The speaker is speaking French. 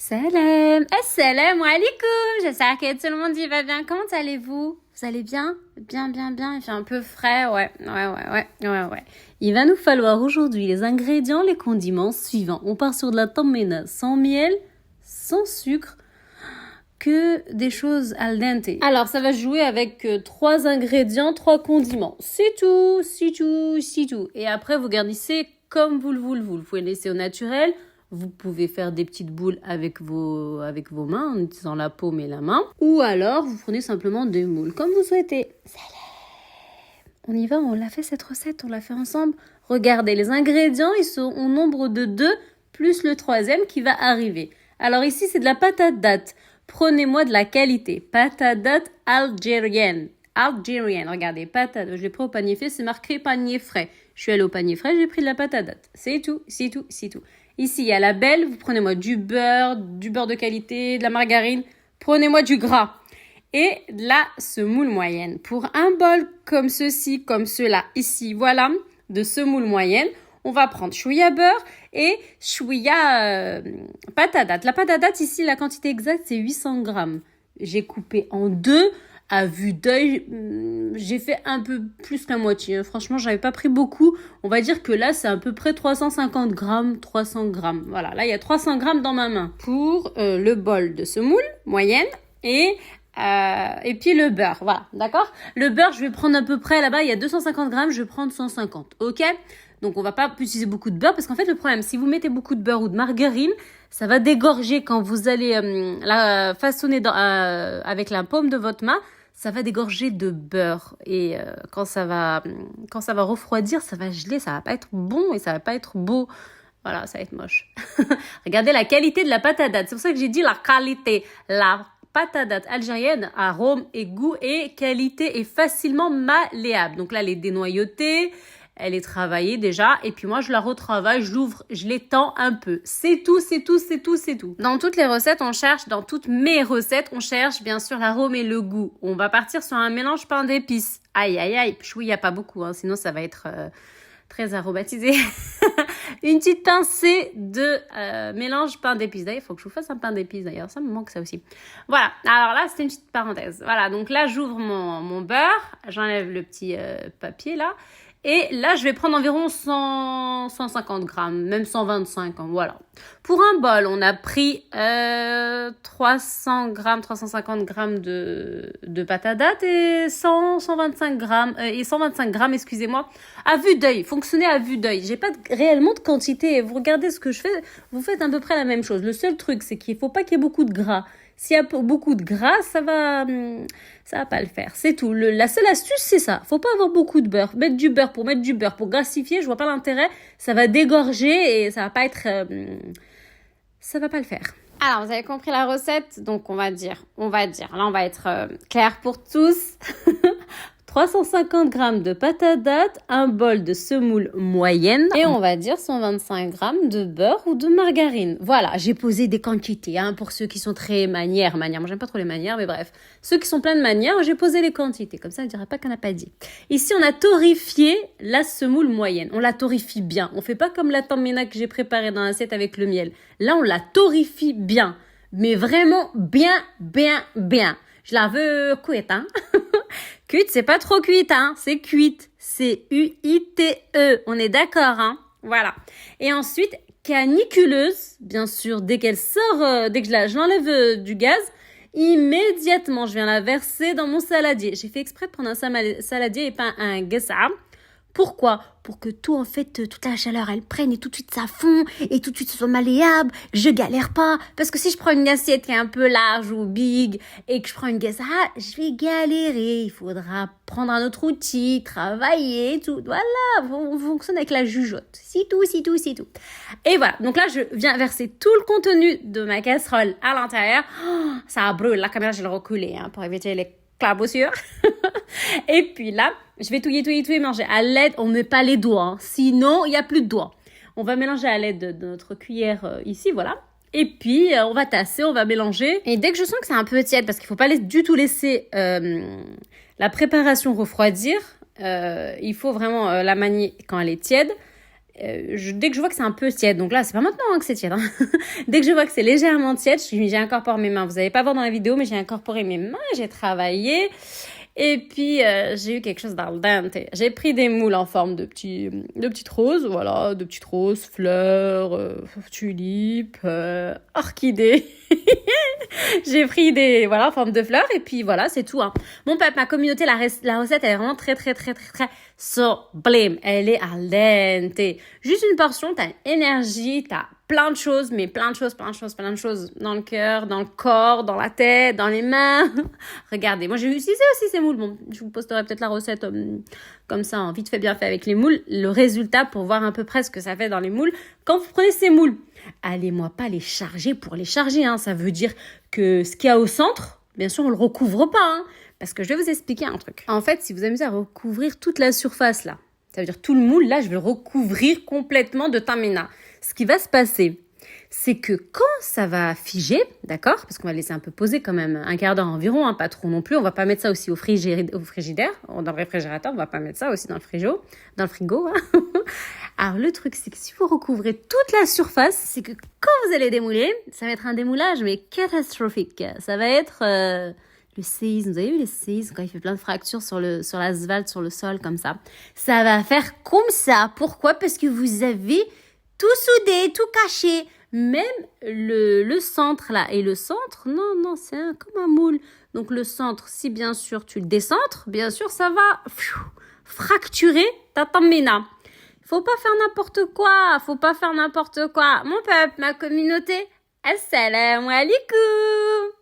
Salam, assalamu alaikum. J'espère que tout le monde y va bien. Comment allez-vous? Vous allez bien? Bien. Il fait un peu frais, ouais. Il va nous falloir aujourd'hui les ingrédients, les condiments suivants. On part sur de la tammena sans miel, sans sucre, que des choses al dente. Alors, ça va jouer avec 3 ingrédients, 3 condiments. C'est tout. Et après, vous garnissez comme vous le voulez. Vous pouvez laisser au naturel. Vous pouvez faire des petites boules avec vos mains en utilisant la paume et la main. Ou alors, vous prenez simplement des moules, comme vous souhaitez. On y va, on l'a fait cette recette, on l'a fait ensemble. Regardez, les ingrédients, ils sont au nombre de 2, plus le 3e qui va arriver. Alors ici, c'est de la patate date. Prenez-moi de la qualité. Patate date algérienne. Regardez, patate. Je l'ai pris au panier fait, c'est marqué panier frais. Je suis allée au panier frais, j'ai pris de la patate date. C'est tout. Ici, il y a la belle. Vous prenez-moi du beurre de qualité, de la margarine. Prenez-moi du gras. Et de la semoule moyenne. Pour un bol comme ceci, comme cela, ici, voilà, de semoule moyenne, on va prendre chouïa beurre et chouïa patate date. La patate date, ici, la quantité exacte, c'est 800 grammes. J'ai coupé en 2. À vue d'œil, j'ai fait un peu plus que la moitié. Franchement, j'avais pas pris beaucoup. On va dire que là, c'est à peu près 350 grammes, 300 grammes. Voilà, là, il y a 300 grammes dans ma main. Pour le bol de semoule moyenne et puis le beurre, voilà, d'accord? Le beurre, je vais prendre à peu près, là-bas, il y a 250 grammes, je vais prendre 150, ok? Donc, on va pas utiliser beaucoup de beurre parce qu'en fait, le problème, si vous mettez beaucoup de beurre ou de margarine, ça va dégorger quand vous allez la façonner avec la paume de votre main. Ça va dégorger de beurre et quand ça va refroidir, ça va geler, ça va pas être bon et ça va pas être beau. Voilà, ça va être moche. Regardez la qualité de la patate date. C'est pour ça que j'ai dit la qualité. La patate date algérienne, arôme et goût et qualité est facilement malléable. Donc là, elle est dénoyautée, elle est travaillée déjà. Et puis moi, je la retravaille, je l'ouvre, je l'étends un peu. C'est tout. Dans toutes les recettes, dans toutes mes recettes, on cherche bien sûr l'arôme et le goût. On va partir sur un mélange pain d'épices. Aïe. Oui, il n'y a pas beaucoup, hein, sinon ça va être très aromatisé. Une petite pincée de mélange pain d'épices. D'ailleurs, il faut que je vous fasse un pain d'épices d'ailleurs. Ça me manque ça aussi. Voilà. Alors là, c'était une petite parenthèse. Voilà. Donc là, j'ouvre mon beurre. J'enlève le petit papier là. Et là, je vais prendre environ 150 grammes, même 125, hein, voilà. Pour un bol, on a pris 350 grammes de patate date et 125 grammes, excusez-moi, à vue d'œil. Fonctionnez à vue d'œil. J'ai pas réellement de quantité. Vous regardez ce que je fais, vous faites à peu près la même chose. Le seul truc, c'est qu'il faut pas qu'il y ait beaucoup de gras. S'il y a beaucoup de gras, ça va pas le faire. C'est tout. La seule astuce, c'est ça. Faut pas avoir beaucoup de beurre. Mettre du beurre pour grassifier, je vois pas l'intérêt. Ça va dégorger et ça va pas être, ça va pas le faire. Alors, vous avez compris la recette. Donc, on va dire. Là, on va être clair pour tous. 350 grammes de patate date, un bol de semoule moyenne et on va dire 125 grammes de beurre ou de margarine. Voilà, j'ai posé des quantités pour ceux qui sont très manières. Moi, j'aime pas trop les manières, mais bref. Ceux qui sont pleins de manières, j'ai posé les quantités. Comme ça, on ne dira pas qu'on n'a pas dit. Ici, on a torréfié la semoule moyenne. On la torréfie bien. On fait pas comme la tammena que j'ai préparée dans l'assiette avec le miel. Là, on la torréfie bien. Mais vraiment bien. Je la veux cuite, hein. Cuite, c'est pas trop cuite, hein. C'est cuite. C'est U-I-T-E. On est d'accord, hein. Voilà. Et ensuite, caniculeuse. Bien sûr, dès qu'elle sort, dès que je l'enlève du gaz, immédiatement, je viens la verser dans mon saladier. J'ai fait exprès de prendre un saladier et pas un gessa. Pourquoi? Pour que tout, en fait, toute la chaleur, elle prenne et tout de suite ça fond et tout de suite ça soit malléable. Je galère pas. Parce que si je prends une assiette qui est un peu large ou big et que je prends une gassa, je vais galérer. Il faudra prendre un autre outil, travailler et tout. Voilà, on fonctionne avec la jugeote. C'est tout. Et voilà, donc là, je viens verser tout le contenu de ma casserole à l'intérieur. Oh, ça brûle, la caméra, je vais le reculer pour éviter les claboussures. Et puis là, je vais touiller, mélanger à l'aide. On ne met pas les doigts, hein. Sinon il n'y a plus de doigts. On va mélanger à l'aide de notre cuillère ici, voilà. Et puis on va tasser, on va mélanger. Et dès que je sens que c'est un peu tiède, parce qu'il ne faut pas du tout laisser la préparation refroidir, il faut vraiment la manier quand elle est tiède. dès que je vois que c'est un peu tiède, donc là, c'est pas maintenant que c'est tiède. Hein. Dès que je vois que c'est légèrement tiède, j'ai incorporé mes mains. Vous n'allez pas voir dans la vidéo, mais j'ai incorporé mes mains, j'ai travaillé. Et puis, j'ai eu quelque chose d'al dente. J'ai pris des moules en forme de petites roses, voilà, de petites roses, fleurs, tulipes, orchidées. J'ai pris en forme de fleurs, et puis voilà, c'est tout. Hein. Mon peuple, ma communauté, la recette, elle est vraiment très, très, très, très, très sublime. Elle est al dente. Juste une portion, t'as énergie, t'as plein de choses, mais plein de choses dans le cœur, dans le corps, dans la tête, dans les mains. Regardez, moi j'ai utilisé aussi ces moules. Bon, je vous posterai peut-être la recette comme ça, en vite fait bien fait avec les moules. Le résultat pour voir à peu près ce que ça fait dans les moules. Quand vous prenez ces moules, allez-moi pas les charger pour les charger. Hein. Ça veut dire que ce qu'il y a au centre, bien sûr, on le recouvre pas. Hein, parce que je vais vous expliquer un truc. En fait, si vous amusez à recouvrir toute la surface là, ça veut dire tout le moule, là, je vais le recouvrir complètement de tamina. Ce qui va se passer, c'est que quand ça va figer, d'accord, parce qu'on va laisser un peu poser quand même un quart d'heure environ, hein, pas trop non plus, on va pas mettre ça aussi au frigidaire, dans le réfrigérateur, on va pas mettre ça aussi dans le frigo. Hein. Alors le truc, c'est que si vous recouvrez toute la surface, c'est que quand vous allez démouler, ça va être un démoulage mais catastrophique. Ça va être le séisme, vous avez vu les séismes quand il fait plein de fractures sur l'asphalte, sur le sol comme ça. Ça va faire comme ça. Pourquoi? Parce que vous avez tout soudé, tout caché. Même le centre là. Et le centre, non, c'est comme un moule. Donc le centre, si bien sûr tu le décentres, bien sûr ça va fracturer ta tamina. Faut pas faire n'importe quoi. Mon peuple, ma communauté, assalamu alaikum.